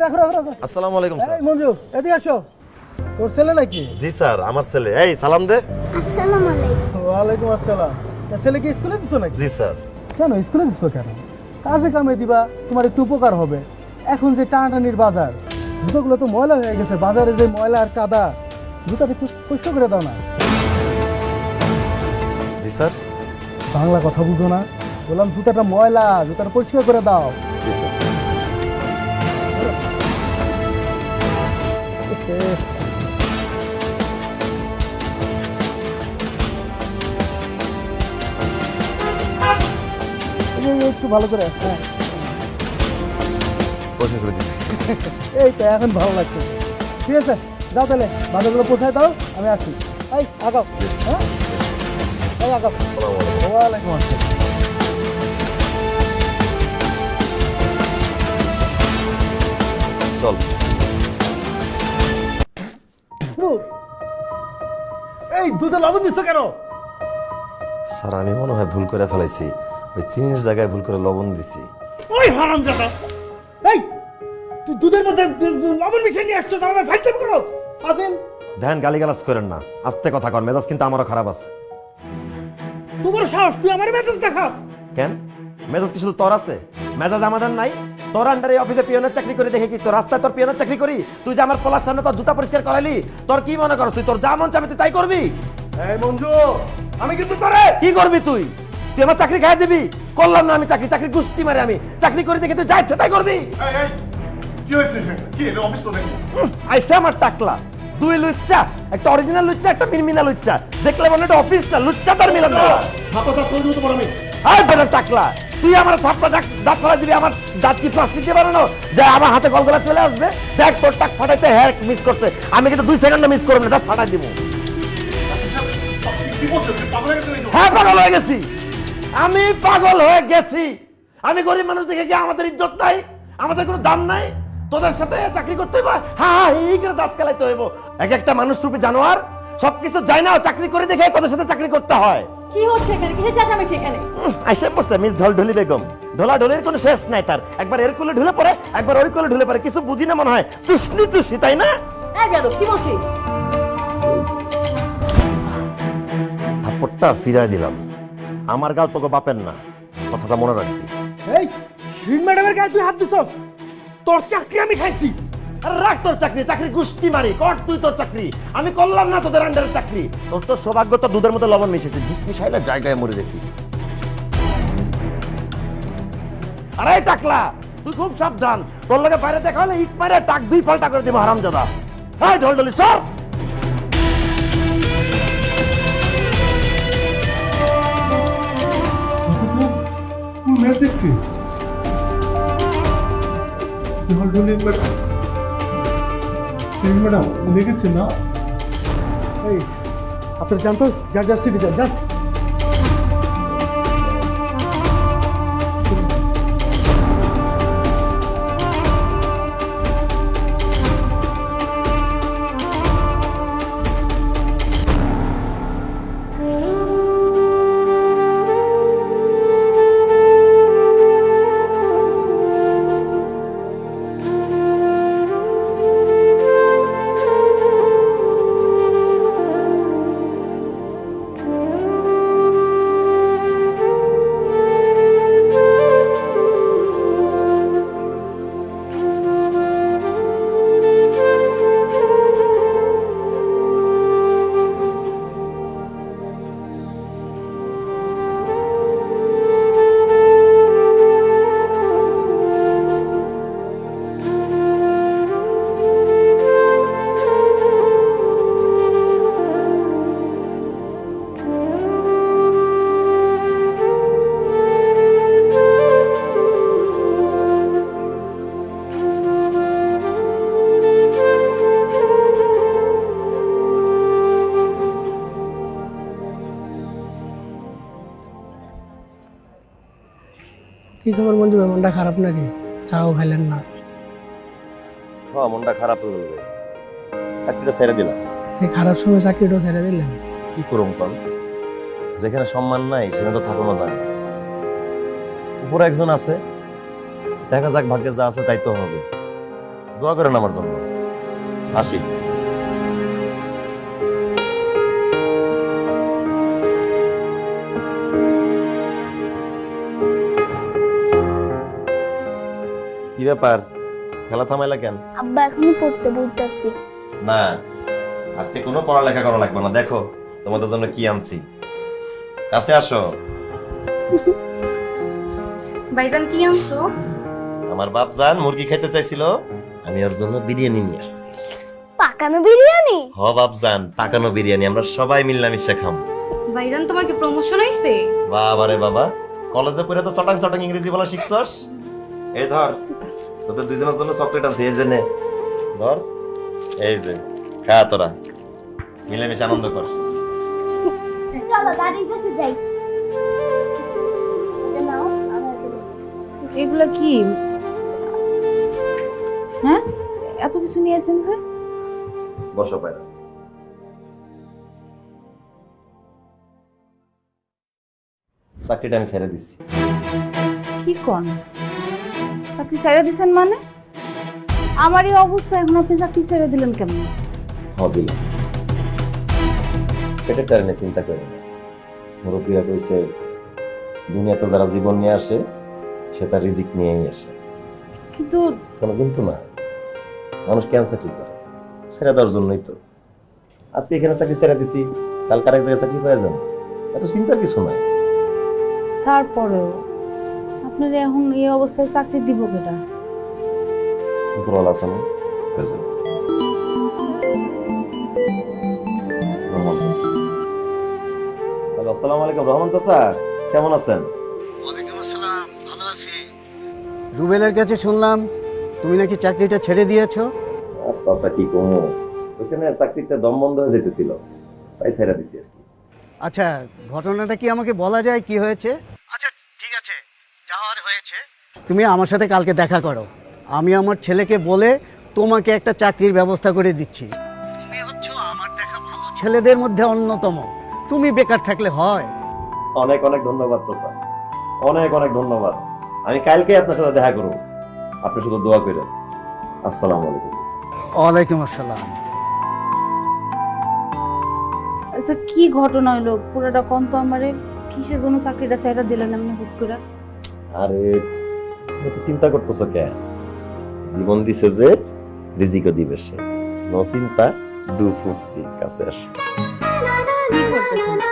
আসসালামু আলাইকুম স্যার। এই মঞ্জু এদিকে আসো। তোর ছেলে নাকি? জি স্যার, আমার ছেলে। এই সালাম দে। আসসালামু আলাইকুম। ওয়ালাইকুম আসসালাম। ছেলে কি স্কুলে দিছো নাকি? জি স্যার। কেন স্কুলে দিছো কেন? কাজে কামে দিবা, তোমার একটু উপকার হবে। এখন যে টানাটানির বাজার, জুতোগুলো তো ময়লা হয়ে গেছে। বাজারে যে ময়লা আর কাদা, জুতাটা একটু পরিষ্কার করে দাও না। জি স্যার। বাংলা কথা বুঝো না? বললাম জুতাটা ময়লা, জুতাটা পরিষ্কার করে দাও। জি স্যার। একটু ভালো করে, হ্যাঁ পয়সা করে দিচ্ছি। এই তো এখন ভালো লাগছে। ঠিক আছে, যাও তাহলে বাজারগুলো পৌঁছায় দাও, আমি আসি। এই আগাও, হ্যাঁ এই আগাও। আসসালামু আলাইকুম। ওয়ালাইকুম আসসালাম। চল। এই দুধে লবণ দিচ্ছ কেন? স্যার আমি মনে হয় ভুল করে ফেলাইছি, ওই চিনির জায়গায় ভুল করে লবণ দিছি। ওই হারামজাদা, এই তুই দুধের মধ্যে লবণ মিশিয়ে নিয়ে আসছো, তাহলে ফাইজলাম করো। ফাজিল, ধ্যান গালিগালাজ করেন না, আস্তে কথা কর, মেজাজ কিন্তু আমারও খারাপ আছে। তোমার সাহস, তুই আমার মেজাজ দেখাস? কেন মেজাজ কি শুধু তোর আছে? মেজাজ আমাদের নাই? তোর আন্ডারে অফিসে পিয়নের চাকরি করে দেখে কি তোর রাস্তায় তোর পিয়নের চাকরি করি? তুই যে আমার পোলার সামনে তোর জুতা পরিষ্কার করালি, তোর কি মনে করছ তুই তোর যা মন চাবে তুই তাই করবি? এই মঞ্জু, আমি কিন্তু তোরে কি করবি তুই? তুই আমার চাকরি খাই দিবি? করলাম না আমি চাকরি, চাকরি গুষ্টি মারে আমি চাকরি করে দেখে তুই যা ইচ্ছে তাই করবি? কি হয়েছে? কি এটা অফিস তো নাকি? আইসা আমার টাকলা দুই লুচ্চা, একটা অরিজিনাল লুচ্চা, একটা মিনমিনা লুচ্চা। দেখলে মনে একটা অফিস না, লুচ্চা তার মিলন না। হাতটা করে দিতে পারো আমি। আয় বেটা টাকলা, তুই আমার থাপ্পা দাঁত ফেলা দিবি? আমার দাঁত কি প্লাস্টিক দিয়ে বানানো যে আমার হাতে গলগলা চলে আসবে? দেখ তোর টাক ফাটাইতে হ্যাঁ মিস করতে, আমি কিন্তু 2 সেকেন্ডও মিস করব না, দাঁত ফাটাই দিব। কি বলছো? পাগল হয়ে গেছে নাকি? হ্যাঁ পাগল হয়ে গেছি, আমি পাগল হয়ে গেছি। আমি গরিব মানুষ দেখে কি আমাদের ইজ্জত নাই? আমাদের কোনো দাম নাই? তোদের সাথে চাকরি করতে হইব? হ্যাঁ এই করে দাঁত খেলাইতে হইব। এক একটা মানুষ রূপী জানোয়ার, সবকিছু যায় না, চাকরি করে দেখে তোদের সাথে চাকরি করতে হয়। কি হচ্ছে এখানে? কিসের চেঁচামেচি এখানে? আইসা পড়ছে মিস ঢলঢলি বেগম। ঢোলা ঢোলের কোনো শেষ নাই তার, একবার এর কোলে ঢুলে পড়ে, একবার ওই কোলে ঢুলে পড়ে, কিছু বুঝি না মনে হয়। চুষনি চুষি, তাই না? এই বেয়াদব, কি বলছিস? থাপ্পড়টা ফিরাই দিলাম। আমার গাল তোকে বাপের না, কথাটা মনে রাখবি। এই শিন ম্যাডামের গায়ে তুই হাত দিছস? তোর চাকরি আমি খাইছি। আরে রাখ তোর চাকরি, চাকরি গুষ্টি মারি কর তুই তোর চাকরি। আমি করলাম না তোদের আন্ডারের চাকরি। তোর তো সৌভাগ্য তো দুধের মধ্যে লবণ মিশেছে, বিষ মিশাইলে জায়গায় মরে দেখি। আরে টাকলা, তুই খুব সাবধান, তোর লগে বাইরে দেখা হলে ইট মারে টাক 2 ফাল্টা করে দিব হারামজাদা। হ্যাঁ ঢলঢলি সর। ম্যাচ দেখছি। ম্যাডাম লিখেছে না? এই আপনার জানতো যার যার সিটি যান যান। কি খবর মঞ্জু ভাই, মনটা খারাপ নাকি? চাও খাইলেন না? হ্যাঁ মনটা খারাপ হয়ে গেল, চাকরিটা ছেড়ে দিলাম। এই খারাপ সময় চাকরিটাও ছেড়ে দিলেন? কি করুম কন, যেখানে সম্মান নাই সেখানে তো থাকানো যায় না। উপরে একজন আছে, দেখা যাক ভাগ্যে যা আছে তাই তো হবে। দোয়া করেন আমার জন্য। আসি। কি ব্যাপার, খেলা থামাইলা কেন? আব্বা এখনই পড়তে বলতেছি। না, আজকে কোনো পড়ালেখা করা লাগবে না। দেখো তোমাদের জন্য কি আনছি। কাছে আসো। ভাইজান কি আনছো? আমার বাপ জান মুরগি খাইতে চাইছিল, আমি ওর জন্য বিরিয়ানি নিয়ে আসছি। পাকানো বিরিয়ানি? হ বাপ জান, পাকানো বিরিয়ানি, আমরা সবাই মিলেমিশে খাম। ভাইজান তোমার কি প্রমোশন হইছে? বাবা রে বাবা, কলেজে পড়ে তো চটাং চটাং ইংরেজি বলা শিখছস। এই ধর, তোদের দুইজনের জন্য চকলেট আনছি, এই যে নে ধর, এই যে খা, তোরা মিলেমিশে আনন্দ কর। চলো দাদির কাছে যাই। নাও, এগুলা কি? হ্যাঁ, এত কিছু নিয়ে আসেন স্যার? বসো পায়রা। চাকরিটা আমি ছেড়ে দিছি। কি কোন? চাকরি ছেড়ে দিছেন মানে? আমার এই অবস্থা, এখন আপনি চাকরি ছেড়ে দিলেন কেমন? দিল পেটের টার্নে চিন্তা করে না। মুরব্বীরা কইছে দুনিয়াতে যারা জীবন নিয়ে আসে সে তার রিজিক নিয়েই আসে। কিন্তু কোনো কিন্তু না, মানুষ কেন চাকরি করে? ছেড়ে দেওয়ার জন্যই তো। আজকে এখানে চাকরি ছেড়ে দিছি, কাল কার এক জায়গায় চাকরি পেয়ে যাবো, এত চিন্তার কিছু নাই। তারপরেও আপনার এখন এই অবস্থায় চাকরি দিব কেটা? উপরওয়ালা আছে না, পেয়ে যাবো। হ্যালো, আসসালামু আলাইকুম। রহমান চাচা, কেমন আছেন? ওয়ালাইকুম আসসালাম, ভালো আছি। রুবেলের কাছে শুনলাম তুমি নাকি চাকরিটা ছেড়ে দিয়েছো। আর চাচা কি কমো, ওখানে চাকরিতে দম বন্ধ হয়ে যেতেছিল, তাই ছেড়ে দিছি আর কি। আচ্ছা, ঘটনাটা কি আমাকে বলা যায়, কি হয়েছে? আচ্ছা ঠিক আছে, যা হওয়ার হয়েছে। তুমি আমার সাথে কালকে দেখা করো, আমি আমার ছেলেকে বলে তোমাকে একটা চাকরির ব্যবস্থা করে দিচ্ছি। তুমি হচ্ছো আমার দেখা ভালো ছেলেদের মধ্যে অন্যতম, তুমি বেকার থাকলে হয়? অনেক অনেক ধন্যবাদ চাচা, অনেক অনেক ধন্যবাদ। আমি কালকে আপনার সাথে দেখা করব, আপনি শুধু দোয়া করেন। আসসালামু আলাইকুম। ওয়ালাইকুম আসসালাম। আচ্ছা, কি ঘটনা হইলো পুরোটা কোন তো আমারে। কিসের জন্য চাকরিটা ছেড়ে দিলেন আপনি হুট করে? আরে তুমি তো চিন্তা করতেছো কেন? জীবন দিছে যে, রিজিকও দিবে সে। নো চিন্তা, ডু ফুর্তি, কাছে আসো। কি করতেছেন?